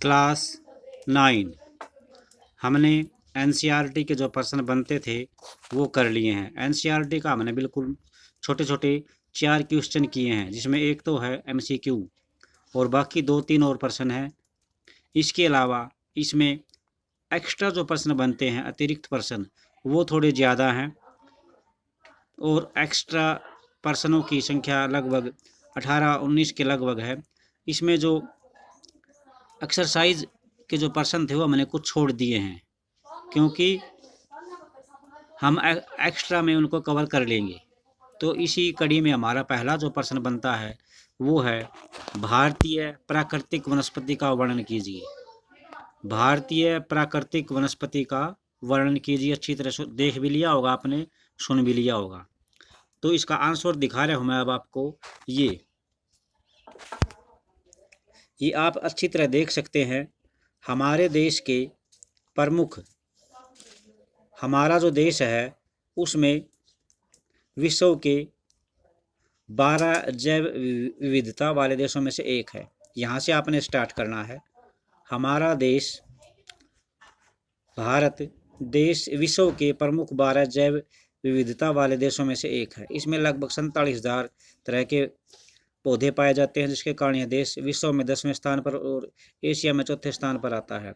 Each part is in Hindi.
क्लास 9 हमने एनसीईआरटी के जो प्रश्न बनते थे वो कर लिए हैं। एनसीईआरटी का हमने बिल्कुल छोटे छोटे 4 क्वेश्चन किए हैं, जिसमें एक तो है एमसीक्यू और बाकी 2-3 और प्रश्न हैं। इसके अलावा इसमें एक्स्ट्रा जो प्रश्न बनते हैं, अतिरिक्त प्रश्न, वो थोड़े ज़्यादा हैं और एक्स्ट्रा प्रश्नों की संख्या लगभग 18-19 के लगभग है। इसमें जो एक्सरसाइज के जो प्रश्न थे वो हमने कुछ छोड़ दिए हैं, क्योंकि हम एक्स्ट्रा में उनको कवर कर लेंगे। तो इसी कड़ी में हमारा पहला जो प्रश्न बनता है वो है भारतीय प्राकृतिक वनस्पति का वर्णन कीजिए। भारतीय प्राकृतिक वनस्पति का वर्णन कीजिए। अच्छी तरह से देख भी लिया होगा आपने, सुन भी लिया होगा। तो इसका आंसर दिखा रहा हूं मैं अब आपको। ये आप अच्छी तरह देख सकते हैं। हमारे देश के प्रमुख, हमारा जो देश है उसमें विश्व के 12 जैव विविधता वाले देशों में से एक है। यहाँ से आपने स्टार्ट करना है। हमारा देश, भारत देश, विश्व के प्रमुख 12 जैव विविधता वाले देशों में से एक है। इसमें लगभग 47,000 तरह के पौधे पाए जाते हैं, जिसके कारण यह देश विश्व में 10वें स्थान पर और एशिया में 4थे स्थान पर आता है।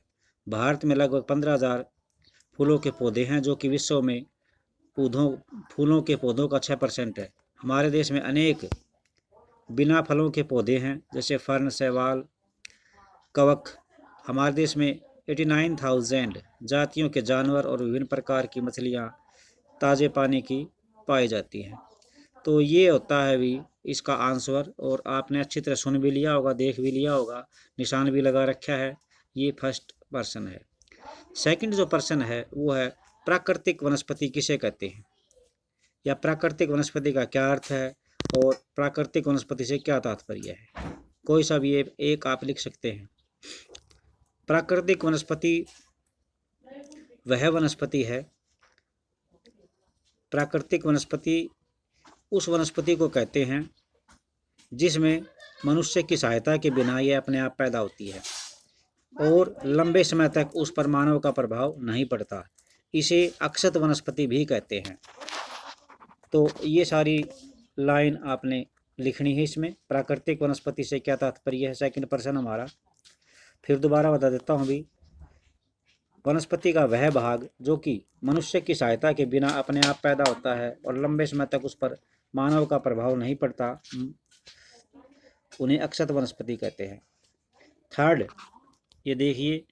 भारत में लगभग 15,000 फूलों के पौधे हैं, जो कि विश्व में फूलों के पौधों का 6% है। हमारे देश में अनेक बिना फलों के पौधे हैं, जैसे फर्न, शैवाल, कवक। हमारे देश में 89,000 जातियों के जानवर और विभिन्न प्रकार की मछलियाँ ताज़े पानी की पाई जाती हैं। तो ये होता है भी इसका आंसर, और आपने अच्छी तरह सुन भी लिया होगा, देख भी लिया होगा, निशान भी लगा रखा है। ये फर्स्ट प्रश्न है। सेकंड जो प्रश्न है वो है प्राकृतिक वनस्पति किसे कहते हैं, या प्राकृतिक वनस्पति का क्या अर्थ है और प्राकृतिक वनस्पति से क्या तात्पर्य है। कोई सा भी एक आप लिख सकते हैं। प्राकृतिक वनस्पति वह वनस्पति है, प्राकृतिक वनस्पति उस वनस्पति को कहते हैं जिसमें मनुष्य की सहायता के बिना यह अपने आप पैदा होती है और लंबे समय तक उस पर मानव का प्रभाव नहीं पड़ता। इसे अक्षत वनस्पति भी कहते हैं। तो ये सारी लाइन आपने लिखनी है इसमें। प्राकृतिक वनस्पति से क्या तात्पर्य है, सेकंड प्रश्न हमारा। फिर दोबारा बता देता हूँ भी। वनस्पति का वह भाग जो कि मनुष्य की सहायता के बिना अपने आप पैदा होता है और लंबे समय तक उस पर मानव का प्रभाव नहीं पड़ता, उन्हें अक्षत वनस्पति कहते हैं। थर्ड, ये देखिए,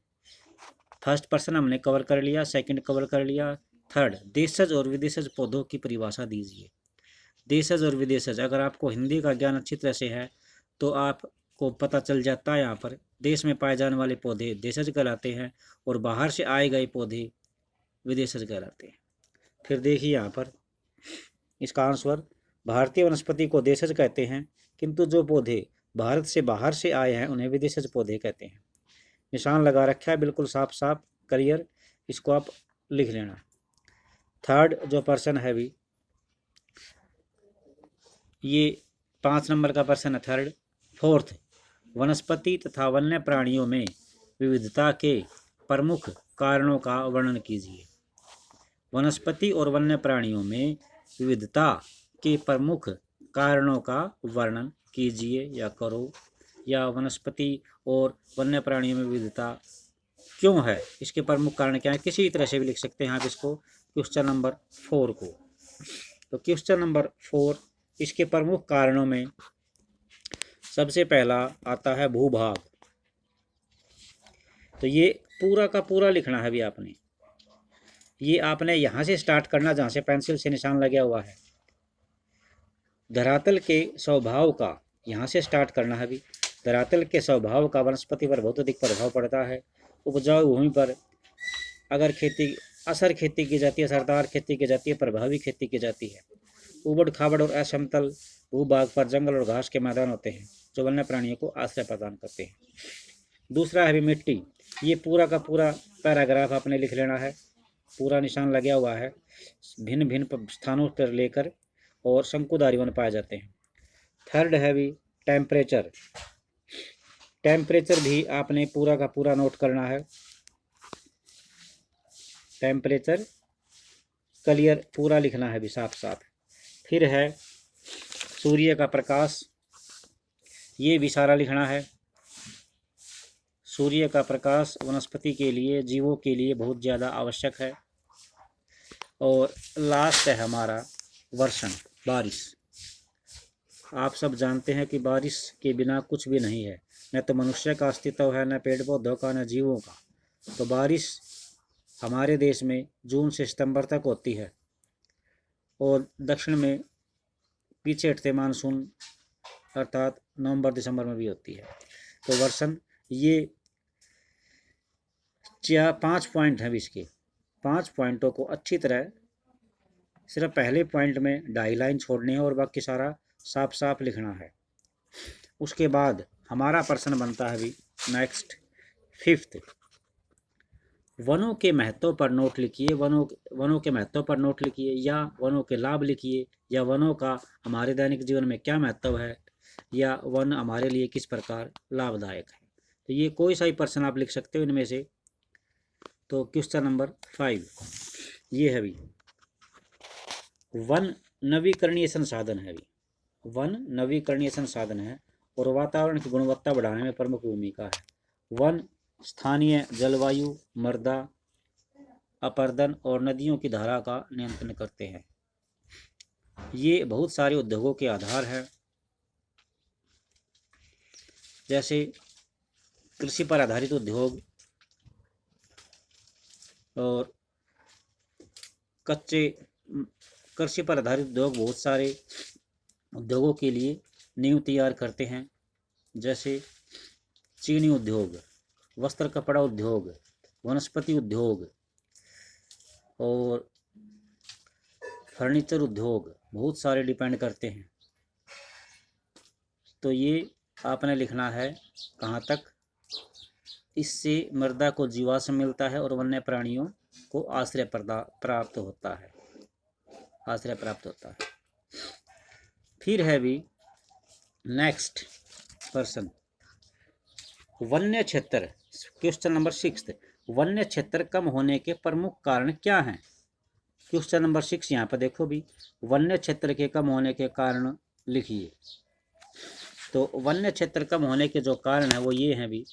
फर्स्ट पर्सन हमने कवर कर लिया, सेकंड कवर कर लिया। थर्ड, देशज और विदेशज पौधों की परिभाषा दीजिए। देशज और विदेशज, अगर आपको हिंदी का ज्ञान अच्छी तरह से है तो आपको पता चल जाता है। यहाँ पर देश में पाए जाने वाले पौधे देशज कहलाते हैं और बाहर से आए गए पौधे विदेशज कहलाते हैं। फिर देखिए यहाँ पर इसका आंसर, भारतीय वनस्पति को देशज कहते हैं, किंतु जो पौधे भारत से बाहर से आए हैं उन्हें विदेशज पौधे कहते हैं। निशान लगा रखा है बिल्कुल साफ साफ क्लियर, इसको आप लिख लेना। थर्ड जो प्रश्न है भी, ये 5 नंबर का प्रश्न है थर्ड। फोर्थ, वनस्पति तथा वन्य प्राणियों में विविधता के प्रमुख कारणों का वर्णन कीजिए। वनस्पति और वन्य प्राणियों में विविधता के प्रमुख कारणों का वर्णन कीजिए या करो, या वनस्पति और वन्य प्राणियों में विविधता क्यों है, इसके प्रमुख कारण क्या है, किसी तरह से भी लिख सकते हैं आप इसको, क्वेश्चन नंबर 4 को। तो क्वेश्चन नंबर 4, इसके प्रमुख कारणों में सबसे पहला आता है भूभाग। तो ये पूरा का पूरा लिखना है भी आपने। ये आपने यहाँ से स्टार्ट करना जहाँ से पेंसिल से निशान लगा हुआ है। धरातल के स्वभाव का यहाँ से स्टार्ट करना है भी। धरातल के स्वभाव का वनस्पति पर बहुत अधिक प्रभाव पड़ता है। उपजाऊ भूमि पर अगर खेती की जाती है, असरदार खेती की जाती है, प्रभावी खेती की जाती है। उबड़ खाबड़ और असमतल भूभाग पर जंगल और घास के मैदान होते हैं जो वन्य प्राणियों को आश्रय प्रदान करते हैं। दूसरा है भी मिट्टी। ये पूरा का पूरा पैराग्राफ आपने लिख लेना है, पूरा निशान लगा हुआ है। भिन्न भिन्न स्थानों पर लेकर और शंकुधारी वन पाए जाते हैं। थर्ड है भी टेम्परेचर। टेम्परेचर भी आपने पूरा का पूरा नोट करना है। टेम्परेचर क्लियर पूरा लिखना है भी साफ साफ। फिर है सूर्य का प्रकाश, ये भी सारा लिखना है। सूर्य का प्रकाश वनस्पति के लिए, जीवों के लिए बहुत ज़्यादा आवश्यक है। और लास्ट है हमारा वर्षण, बारिश। आप सब जानते हैं कि बारिश के बिना कुछ भी नहीं है, न तो मनुष्य का अस्तित्व है, न पेड़ पौधों का, न जीवों का। तो बारिश हमारे देश में जून से सितंबर तक होती है और दक्षिण में पीछे हटते मानसून अर्थात नवंबर दिसंबर में भी होती है। तो वर्षण ये 5 पॉइंट हैं इसके। 5 पॉइंटों को अच्छी तरह, सिर्फ पहले पॉइंट में 2.5 लाइन छोड़नी है और बाकी सारा साफ साफ लिखना है। उसके बाद हमारा प्रश्न बनता है भी नेक्स्ट 5th, वनों के महत्व पर नोट लिखिए। वनों के महत्व पर नोट लिखिए, या वनों के लाभ लिखिए, या वनों का हमारे दैनिक जीवन में क्या महत्व है, या वन हमारे लिए किस प्रकार लाभदायक है। तो ये कोई सा ही प्रश्न आप लिख सकते हो इनमें से। तो क्वेश्चन नंबर 5 ये है भी, वन नवीकरणीय संसाधन है भी। वन नवीकरणीय संसाधन है और वातावरण की गुणवत्ता बढ़ाने में प्रमुख भूमिका है। वन स्थानीय जलवायु, मृदा अपरदन और नदियों की धारा का नियंत्रण करते हैं। ये बहुत सारे उद्योगों के आधार है, जैसे कृषि पर आधारित उद्योग और कृषि पर आधारित उद्योग बहुत सारे उद्योगों के लिए नींव तैयार करते हैं, जैसे चीनी उद्योग, वस्त्र कपड़ा उद्योग, वनस्पति उद्योग और फर्नीचर उद्योग, बहुत सारे डिपेंड करते हैं। तो ये आपने लिखना है कहाँ तक, इससे मृदा को जीवाश्म मिलता है और वन्य प्राणियों को आश्रय प्राप्त होता है, आश्रय प्राप्त होता है। फिर है भी नेक्स्ट पर्सन, वन्य क्षेत्र, क्वेश्चन नंबर 6, वन्य क्षेत्र कम होने के प्रमुख कारण क्या हैं। क्वेश्चन नंबर 6 यहाँ पर देखो भी, वन्य क्षेत्र के कम होने के कारण लिखिए। तो वन्य क्षेत्र कम होने के जो कारण है वो ये हैं भी,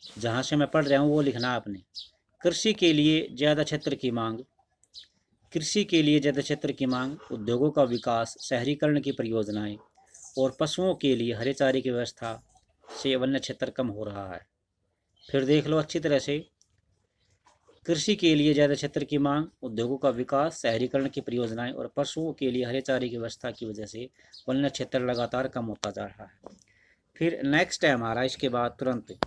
जहाँ से मैं पढ़ रहा हूँ वो लिखना आपने। कृषि के लिए ज़्यादा क्षेत्र की मांग, कृषि के लिए ज़्यादा क्षेत्र की मांग, उद्योगों का विकास, शहरीकरण की परियोजनाएं और पशुओं के लिए हरे चारे की व्यवस्था से वन्य क्षेत्र कम हो रहा है। फिर देख लो अच्छी तरह से, कृषि के लिए ज़्यादा क्षेत्र की मांग, उद्योगों का विकास, शहरीकरण की परियोजनाएं और पशुओं के लिए हरे चारे की व्यवस्था की वजह से वन्य क्षेत्र लगातार कम होता जा रहा है। फिर नेक्स्ट है हमारा इसके बाद तुरंत,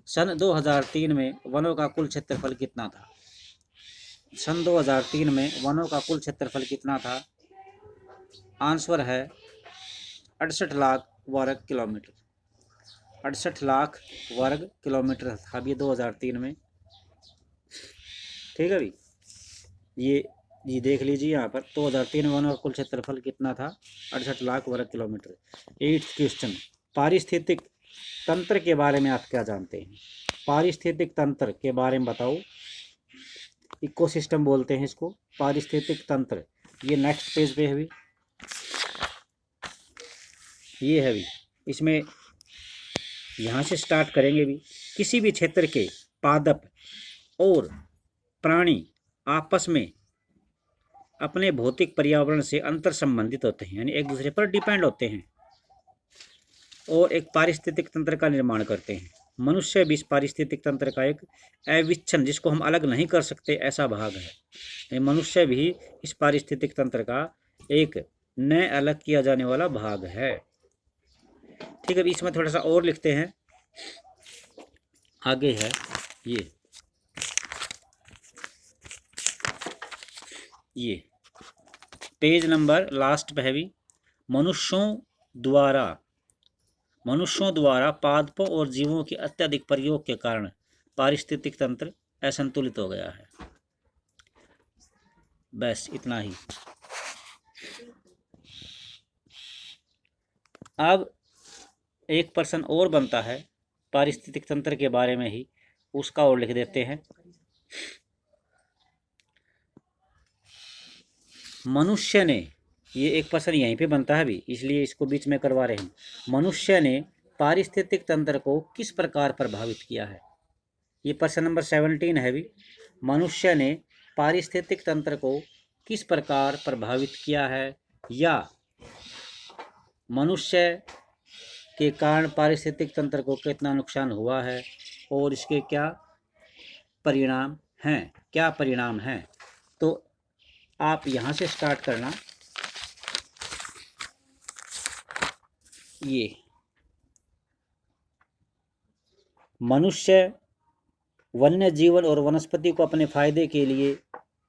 सन 2003 में वनों का कुल क्षेत्रफल कितना था। सन 2003 में वनों का कुल क्षेत्रफल कितना था। आंसर है 68 लाख वर्ग किलोमीटर। 68 लाख वर्ग किलोमीटर था अभी 2003 में। ठीक है भाई, ये देख लीजिए यहाँ पर 2003 में वनों का कुल क्षेत्रफल कितना था, 68 लाख वर्ग किलोमीटर। 8th क्वेश्चन, पारिस्थितिक तंत्र के बारे में आप क्या जानते हैं। पारिस्थितिक तंत्र के बारे में बताओ। इकोसिस्टम बोलते हैं इसको, पारिस्थितिक तंत्र। ये नेक्स्ट पेज पे है भी, ये है भी। इसमें यहाँ से स्टार्ट करेंगे भी, किसी भी क्षेत्र के पादप और प्राणी आपस में अपने भौतिक पर्यावरण से अंतर संबंधित होते हैं, यानी एक दूसरे पर डिपेंड होते हैं और एक पारिस्थितिक तंत्र का निर्माण करते हैं। मनुष्य भी इस पारिस्थितिक तंत्र का एक अविच्छिन्न, जिसको हम अलग नहीं कर सकते, ऐसा भाग है। मनुष्य भी इस पारिस्थितिक तंत्र का एक न अलग किया जाने वाला भाग है। ठीक है, इसमें थोड़ा सा और लिखते हैं। आगे है ये पेज नंबर लास्ट पे है भी, मनुष्यों द्वारा पादपों और जीवों के अत्यधिक प्रयोग के कारण पारिस्थितिक तंत्र असंतुलित हो गया है। बस इतना ही। अब एक प्रश्न और बनता है पारिस्थितिक तंत्र के बारे में ही उसका और लिख देते हैं। मनुष्य ने, ये एक प्रश्न यहीं पे बनता है भी, इसलिए इसको बीच में करवा रहे हैं। मनुष्य ने पारिस्थितिक तंत्र को किस प्रकार प्रभावित किया है? ये प्रश्न नंबर 17 है भी। मनुष्य ने पारिस्थितिक तंत्र को किस प्रकार प्रभावित किया है, या मनुष्य के कारण पारिस्थितिक तंत्र को कितना नुकसान हुआ है और इसके क्या परिणाम हैं। तो आप यहाँ से स्टार्ट करना। ये मनुष्य वन्य जीवन और वनस्पति को अपने फायदे के लिए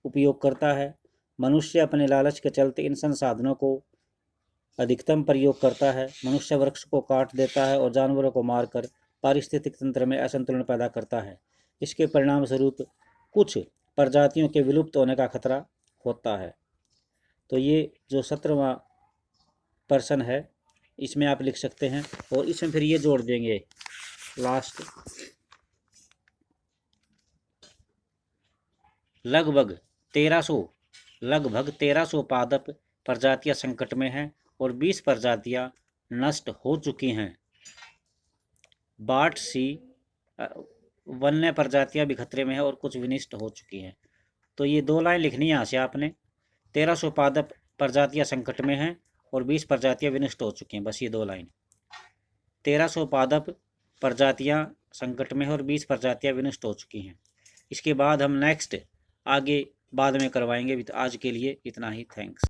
उपयोग करता है। मनुष्य अपने लालच के चलते इन संसाधनों को अधिकतम प्रयोग करता है। मनुष्य वृक्ष को काट देता है और जानवरों को मारकर पारिस्थितिक तंत्र में असंतुलन पैदा करता है। इसके परिणाम स्वरूप कुछ प्रजातियों के विलुप्त होने का खतरा होता है। तो ये जो 17वां प्रश्न है इसमें आप लिख सकते हैं, और इसमें फिर ये जोड़ देंगे लास्ट, लगभग 1300 पादप प्रजातियां संकट में हैं और 20 प्रजातियां नष्ट हो चुकी हैं। 62 वन्य प्रजातियां भी खतरे में हैं और कुछ विनिष्ट हो चुकी हैं। तो ये 2 लाइन लिखनी है यहाँ से आपने। 1300 पादप प्रजातियां संकट में हैं और 20 प्रजातियां विनिष्ट हो चुकी हैं। बस ये 2 लाइन। 1300 पादप प्रजातियां संकट में हैं और 20 प्रजातियां विनिष्ट हो चुकी हैं। इसके बाद हम नेक्स्ट आगे बाद में करवाएंगे। आज के लिए इतना ही। थैंक्स।